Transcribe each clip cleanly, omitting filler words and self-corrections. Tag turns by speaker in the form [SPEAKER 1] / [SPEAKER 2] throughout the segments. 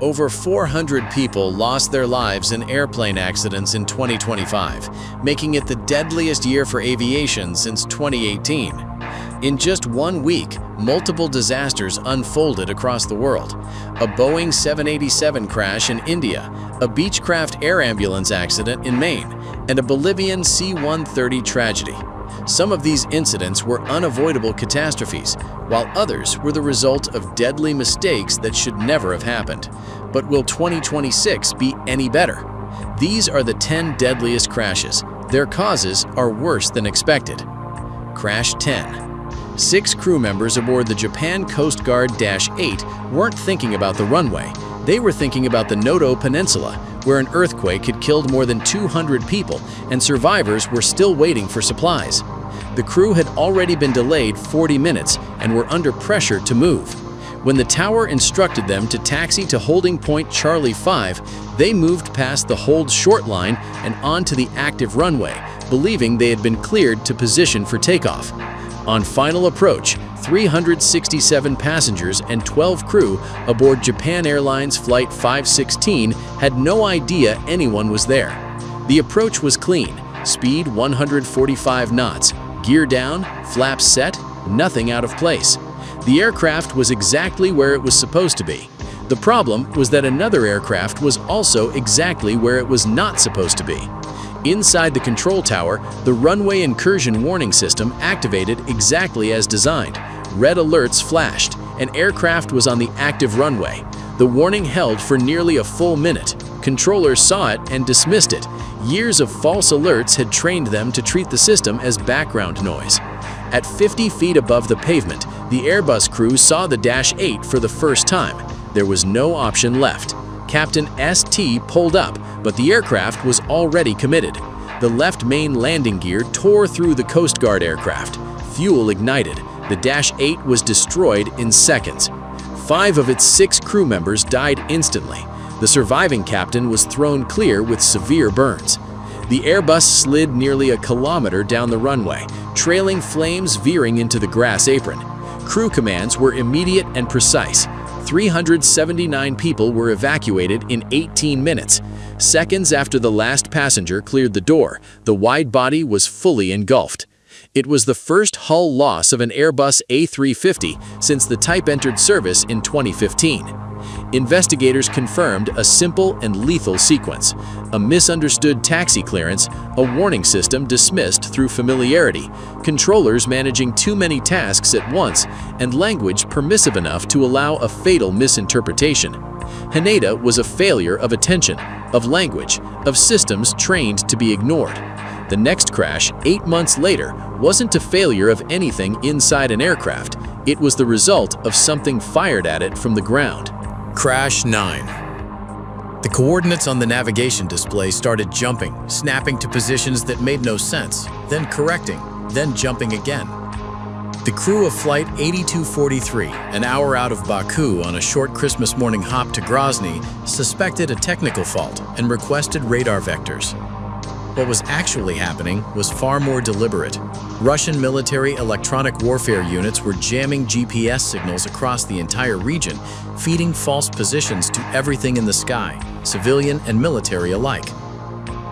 [SPEAKER 1] Over 400 people lost their lives in airplane accidents in 2025, making it the deadliest year for aviation since 2018. In just 1 week, multiple disasters unfolded across the world. A Boeing 787 crash in India, a Beechcraft air ambulance accident in Maine, and a Bolivian C-130 tragedy. Some of these incidents were unavoidable catastrophes, while others were the result of deadly mistakes that should never have happened. But will 2026 be any better? These are the 10 deadliest crashes. Their causes are worse than expected. Crash 10. 6 crew members aboard the Japan Coast Guard -8 weren't thinking about the runway. They were thinking about the Noto Peninsula, where an earthquake had killed more than 200 people and survivors were still waiting for supplies. The crew had already been delayed 40 minutes and were under pressure to move. When the tower instructed them to taxi to holding point Charlie 5, they moved past the hold short line and onto the active runway, believing they had been cleared to position for takeoff. On final approach, 367 passengers and 12 crew aboard Japan Airlines Flight 516 had no idea anyone was there. The approach was clean, speed 145 knots, gear down, flaps set, nothing out of place. The aircraft was exactly where it was supposed to be. The problem was that another aircraft was also exactly where it was not supposed to be. Inside the control tower, the runway incursion warning system activated exactly as designed. Red alerts flashed. An aircraft was on the active runway. The warning held for nearly a full minute. Controllers saw it and dismissed it. Years of false alerts had trained them to treat the system as background noise. At 50 feet above the pavement, the Airbus crew saw the -8 for the first time. There was no option left. Captain St. pulled up, but the aircraft was already committed. The left main landing gear tore through the Coast Guard aircraft. Fuel ignited. The -8 was destroyed in seconds. 5 of its 6 crew members died instantly. The surviving captain was thrown clear with severe burns. The Airbus slid nearly a kilometer down the runway, trailing flames veering into the grass apron. Crew commands were immediate and precise. 379 people were evacuated in 18 minutes. Seconds after the last passenger cleared the door, the wide body was fully engulfed. It was the first hull loss of an Airbus A350 since the type entered service in 2015. Investigators confirmed a simple and lethal sequence: a misunderstood taxi clearance, a warning system dismissed through familiarity, controllers managing too many tasks at once, and language permissive enough to allow a fatal misinterpretation. Haneda was a failure of attention, of language, of systems trained to be ignored. The next crash, 8 months later, wasn't a failure of anything inside an aircraft. It was the result of something fired at it from the ground. Crash 9. The coordinates on the navigation display started jumping, snapping to positions that made no sense, then correcting, then jumping again. The crew of Flight 8243, an hour out of Baku on a short Christmas morning hop to Grozny, suspected a technical fault and requested radar vectors. What was actually happening was far more deliberate. Russian military electronic warfare units were jamming GPS signals across the entire region, feeding false positions to everything in the sky, civilian and military alike.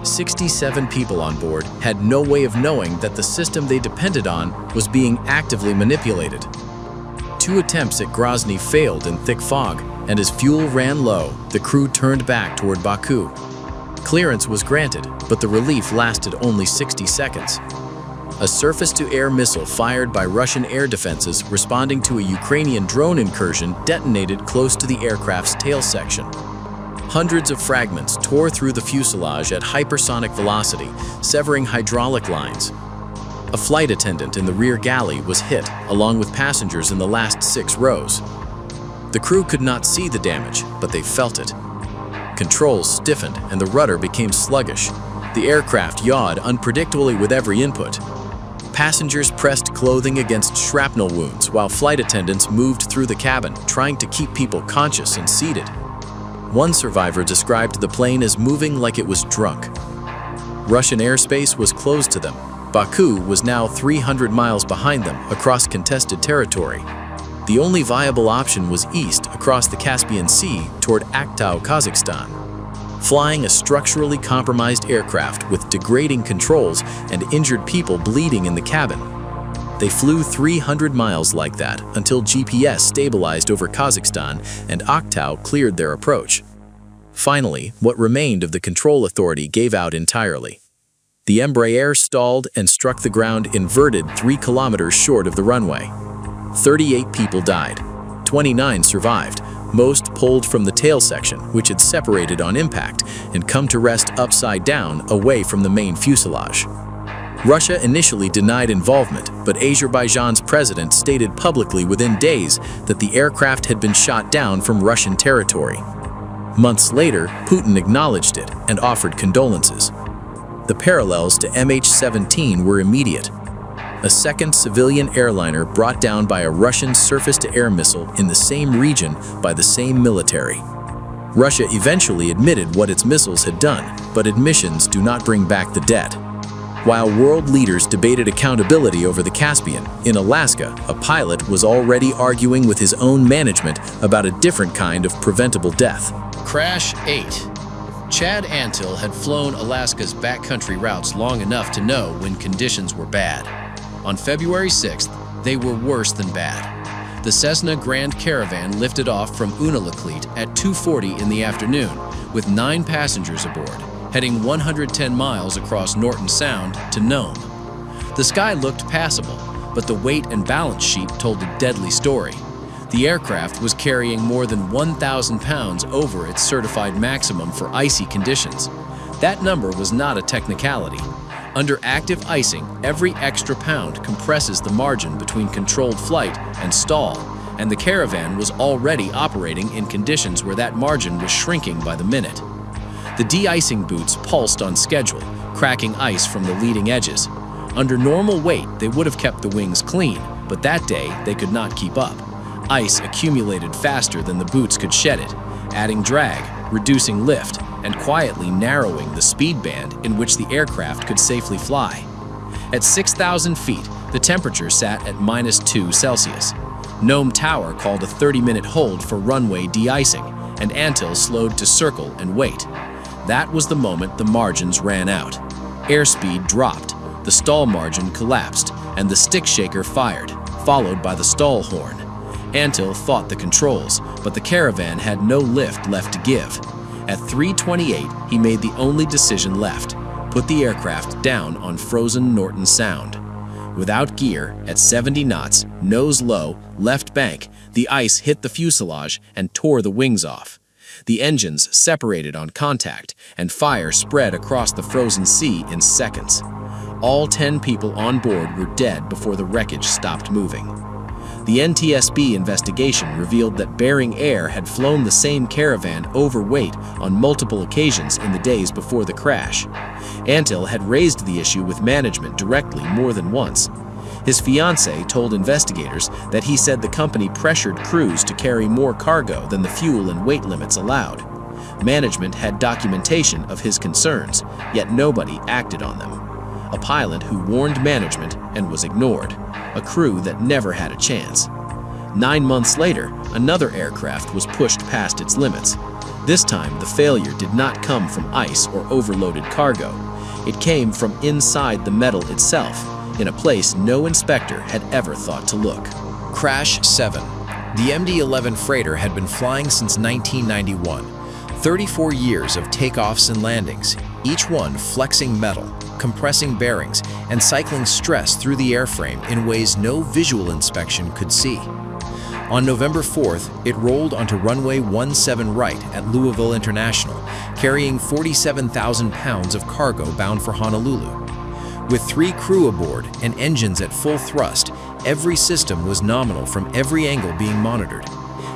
[SPEAKER 1] 67 people on board had no way of knowing that the system they depended on was being actively manipulated. 2 attempts at Grozny failed in thick fog, and as fuel ran low, the crew turned back toward Baku. Clearance was granted, but the relief lasted only 60 seconds. A surface-to-air missile fired by Russian air defenses responding to a Ukrainian drone incursion detonated close to the aircraft's tail section. Hundreds of fragments tore through the fuselage at hypersonic velocity, severing hydraulic lines. A flight attendant in the rear galley was hit, along with passengers in the last 6 rows. The crew could not see the damage, but they felt it. Controls stiffened and the rudder became sluggish. The aircraft yawed unpredictably with every input. Passengers pressed clothing against shrapnel wounds while flight attendants moved through the cabin, trying to keep people conscious and seated. One survivor described the plane as moving like it was drunk. Russian airspace was closed to them. Baku was now 300 miles behind them across contested territory. The only viable option was east across the Caspian Sea toward Aktau, Kazakhstan. Flying a structurally compromised aircraft with degrading controls and injured people bleeding in the cabin. They flew 300 miles like that until GPS stabilized over Kazakhstan and Aktau cleared their approach. Finally, what remained of the control authority gave out entirely. The Embraer stalled and struck the ground inverted 3 kilometers short of the runway. 38 people died. 29 survived, most pulled from the tail section, which had separated on impact and come to rest upside down away from the main fuselage. Russia initially denied involvement, but Azerbaijan's president stated publicly within days that the aircraft had been shot down from Russian territory. Months later, Putin acknowledged it and offered condolences. The parallels to MH17 were immediate. A second civilian airliner brought down by a Russian surface-to-air missile in the same region by the same military. Russia eventually admitted what its missiles had done, but admissions do not bring back the debt. While world leaders debated accountability over the Caspian, in Alaska, a pilot was already arguing with his own management about a different kind of preventable death.
[SPEAKER 2] Crash 8. Chad Antle had flown Alaska's backcountry routes long enough to know when conditions were bad. On February 6th, they were worse than bad. The Cessna Grand Caravan lifted off from Unalakleet at 2:40 in the afternoon with 9 passengers aboard, heading 110 miles across Norton Sound to Nome. The sky looked passable, but the weight and balance sheet told a deadly story. The aircraft was carrying more than 1,000 pounds over its certified maximum for icy conditions. That number was not a technicality. Under active icing, every extra pound compresses the margin between controlled flight and stall, and the Caravan was already operating in conditions where that margin was shrinking by the minute. The de-icing boots pulsed on schedule, cracking ice from the leading edges. Under normal weight, they would have kept the wings clean, but that day they could not keep up. Ice accumulated faster than the boots could shed it, adding drag, reducing lift, and quietly narrowing the speed band in which the aircraft could safely fly. At 6,000 feet, the temperature sat at -2 Celsius. Nome Tower called a 30-minute hold for runway de-icing, and Antle slowed to circle and wait. That was the moment the margins ran out. Airspeed dropped, the stall margin collapsed, and the stick shaker fired, followed by the stall horn. Antle fought the controls, but the Caravan had no lift left to give. At 3:28, he made the only decision left: put the aircraft down on frozen Norton Sound. Without gear, at 70 knots, nose low, left bank, the ice hit the fuselage and tore the wings off. The engines separated on contact, and fire spread across the frozen sea in seconds. All 10 people on board were dead before the wreckage stopped moving. The NTSB investigation revealed that Bering Air had flown the same Caravan overweight on multiple occasions in the days before the crash. Antle had raised the issue with management directly more than once. His fiancée told investigators that he said the company pressured crews to carry more cargo than the fuel and weight limits allowed. Management had documentation of his concerns, yet nobody acted on them. A pilot who warned management and was ignored. A crew that never had a chance. 9 months later, another aircraft was pushed past its limits. This time, the failure did not come from ice or overloaded cargo. It came from inside the metal itself, in a place no inspector had ever thought to look. Crash 7. The MD-11 freighter had been flying since 1991. 34 years of takeoffs and landings, each one flexing metal, compressing bearings, and cycling stress through the airframe in ways no visual inspection could see. On November 4th, it rolled onto runway 17 right at Louisville International, carrying 47,000 pounds of cargo bound for Honolulu. With 3 crew aboard and engines at full thrust, every system was nominal from every angle being monitored.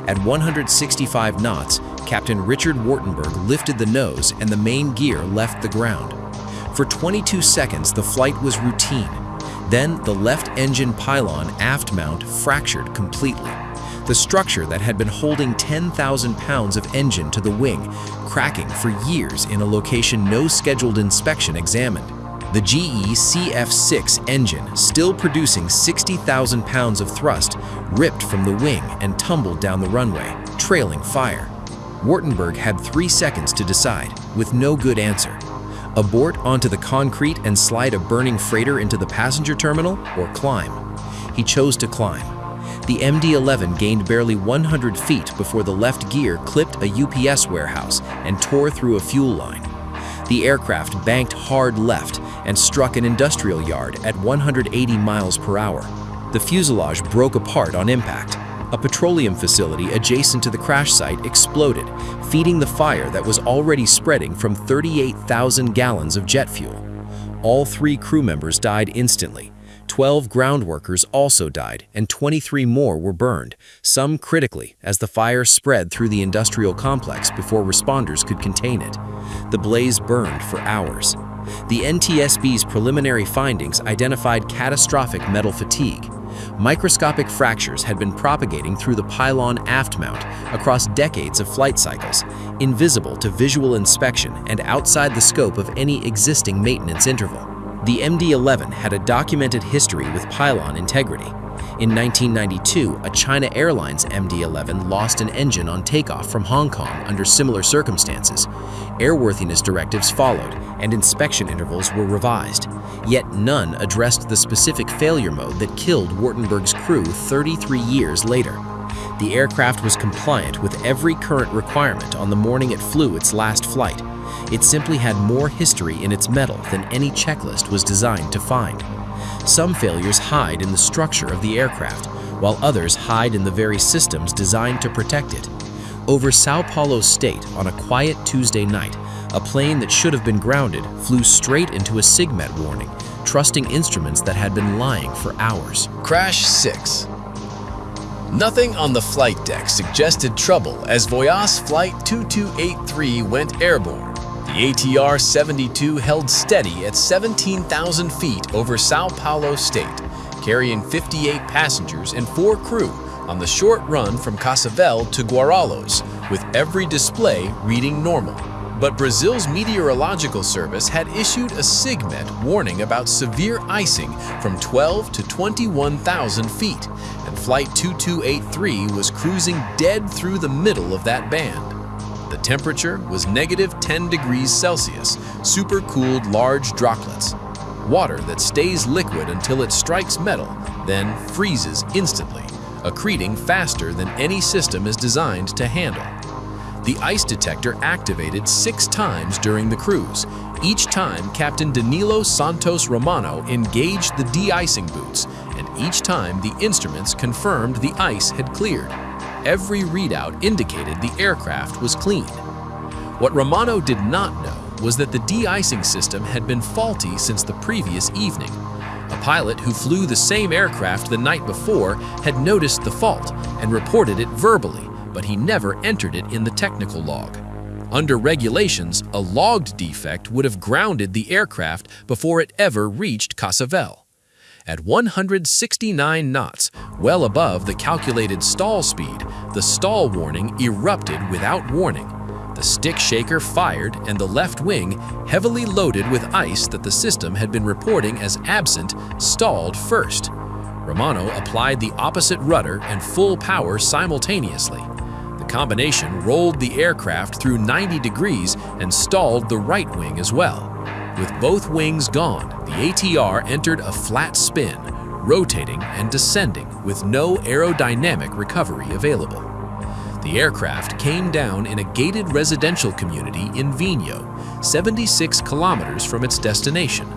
[SPEAKER 2] At 165 knots, Captain Richard Wartenberg lifted the nose and the main gear left the ground. For 22 seconds, the flight was routine. Then the left engine pylon aft mount fractured completely. The structure that had been holding 10,000 pounds of engine to the wing, cracking for years in a location no scheduled inspection examined.
[SPEAKER 3] The GE CF6 engine, still producing 60,000 pounds of thrust, ripped from the wing and tumbled down the runway, trailing fire. Wartenberg had 3 seconds to decide, with no good answer. Abort onto the concrete and slide a burning freighter into the passenger terminal, or climb? He chose to climb. The MD-11 gained barely 100 feet before the left gear clipped a UPS warehouse and tore through a fuel line. The aircraft banked hard left and struck an industrial yard at 180 miles per hour. The fuselage broke apart on impact. A petroleum facility adjacent to the crash site exploded, feeding the fire that was already spreading from 38,000 gallons of jet fuel. All 3 crew members died instantly. 12 ground workers also died, and 23 more were burned, some critically, as the fire spread through the industrial complex before responders could contain it. The blaze burned for hours. The NTSB's preliminary findings identified catastrophic metal fatigue. Microscopic fractures had been propagating through the pylon aft mount across decades of flight cycles, invisible to visual inspection and outside the scope of any existing maintenance interval. The MD-11 had a documented history with pylon integrity. In 1992, a China Airlines MD-11 lost an engine on takeoff from Hong Kong under similar circumstances. Airworthiness directives followed, and inspection intervals were revised. Yet none addressed the specific failure mode that killed Wartenberg's crew 33 years later. The aircraft was compliant with every current requirement on the morning it flew its last flight. It simply had more history in its metal than any checklist was designed to find. Some failures hide in the structure of the aircraft, while others hide in the very systems designed to protect it. Over Sao Paulo State on a quiet Tuesday night, a plane that should have been grounded flew straight into a SIGMET warning, trusting instruments that had been lying for hours.
[SPEAKER 2] Crash 6. Nothing on the flight deck suggested trouble as Voyage Flight 2283 went airborne. The ATR-72 held steady at 17,000 feet over Sao Paulo State, carrying 58 passengers and 4 crew on the short run from Cascavel to Guarulhos, with every display reading normal. But Brazil's meteorological service had issued a SIGMET warning about severe icing from 12 to 21,000 feet, and Flight 2283 was cruising dead through the middle of that band. The temperature was -10 degrees Celsius, supercooled large droplets. Water that stays liquid until it strikes metal, then freezes instantly, accreting faster than any system is designed to handle. The ice detector activated 6 times during the cruise. Each time, Captain Danilo Santos Romano engaged the de-icing boots, and each time the instruments confirmed the ice had cleared. Every readout indicated the aircraft was clean. What Romano did not know was that the de-icing system had been faulty since the previous evening. A pilot who flew the same aircraft the night before had noticed the fault and reported it verbally, but he never entered it in the technical log. Under regulations, a logged defect would have grounded the aircraft before it ever reached Cascavel. At 169 knots, well above the calculated stall speed, the stall warning erupted without warning. The stick shaker fired and the left wing, heavily loaded with ice that the system had been reporting as absent, stalled first. Romano applied the opposite rudder and full power simultaneously. The combination rolled the aircraft through 90 degrees and stalled the right wing as well. With both wings gone, the ATR entered a flat spin, rotating and descending with no aerodynamic recovery available. The aircraft came down in a gated residential community in Vinho, 76 kilometers from its destination.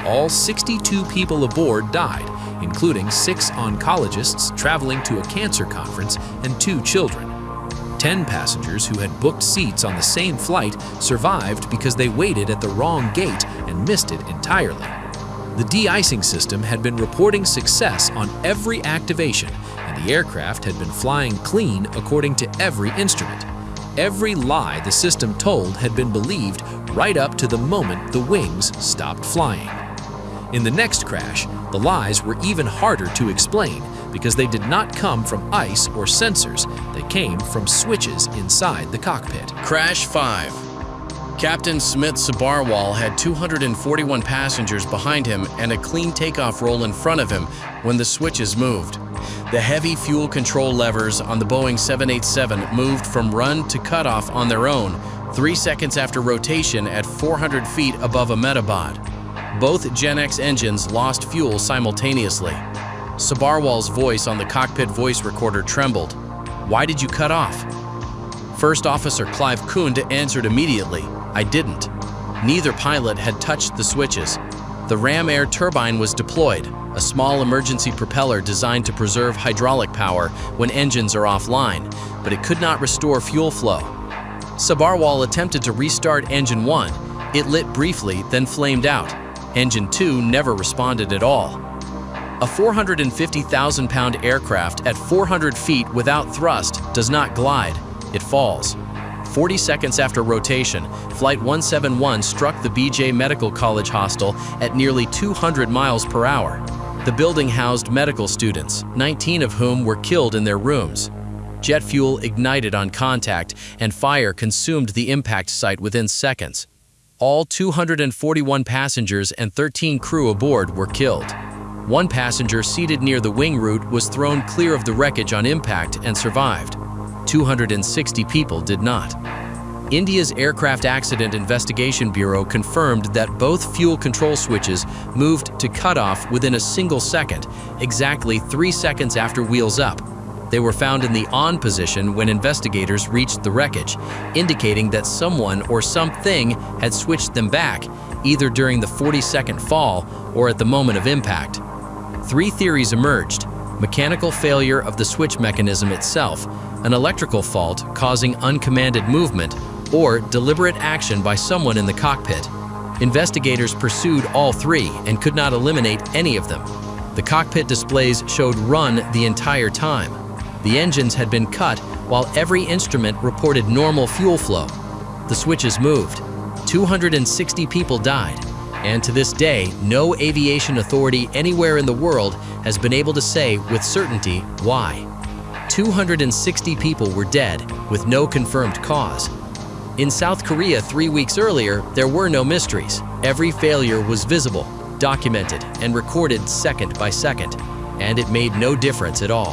[SPEAKER 2] All 62 people aboard died, including 6 oncologists traveling to a cancer conference and 2 children. 10 passengers who had booked seats on the same flight survived because they waited at the wrong gate and missed it entirely. The de-icing system had been reporting success on every activation, and the aircraft had been flying clean according to every instrument. Every lie the system told had been believed right up to the moment the wings stopped flying. In the next crash, the lies were even harder to explain because they did not come from ice or sensors, they came from switches inside the cockpit.
[SPEAKER 1] Crash 5.
[SPEAKER 2] Captain Smith Sabharwal had 241 passengers behind him and a clean takeoff roll in front of him when the switches moved. The heavy fuel control levers on the Boeing 787 moved from run to cutoff on their own 3 seconds after rotation at 400 feet above Ahmedabad. Both Gen X engines lost fuel simultaneously. Sabharwal's voice on the cockpit voice recorder trembled. "Why did you cut off?" First Officer Clive Kund answered immediately, "I didn't." Neither pilot had touched the switches. The ram air turbine was deployed, a small emergency propeller designed to preserve hydraulic power when engines are offline, but it could not restore fuel flow. Sabharwal attempted to restart Engine 1. It lit briefly, then flamed out. Engine 2 never responded at all. A 450,000-pound aircraft at 400 feet without thrust does not glide, it falls. 40 seconds after rotation, Flight 171 struck the BJ Medical College hostel at nearly 200 miles per hour. The building housed medical students, 19 of whom were killed in their rooms. Jet fuel ignited on contact, and fire consumed the impact site within seconds. All 241 passengers and 13 crew aboard were killed. One passenger seated near the wing root was thrown clear of the wreckage on impact and survived. 260 people did not. India's Aircraft Accident Investigation Bureau confirmed that both fuel control switches moved to cutoff within a single second, exactly 3 seconds after wheels up. They were found in the on position when investigators reached the wreckage, indicating that someone or something had switched them back, either during the 40-second fall or at the moment of impact. 3 theories emerged: mechanical failure of the switch mechanism itself, an electrical fault causing uncommanded movement, or deliberate action by someone in the cockpit. Investigators pursued all 3 and could not eliminate any of them. The cockpit displays showed run the entire time. The engines had been cut while every instrument reported normal fuel flow. The switches moved. 260 people died, and to this day, no aviation authority anywhere in the world has been able to say with certainty why. 260 people were dead with no confirmed cause. In South Korea 3 weeks earlier, there were no mysteries. Every failure was visible, documented, and recorded second by second, and it made no difference at all.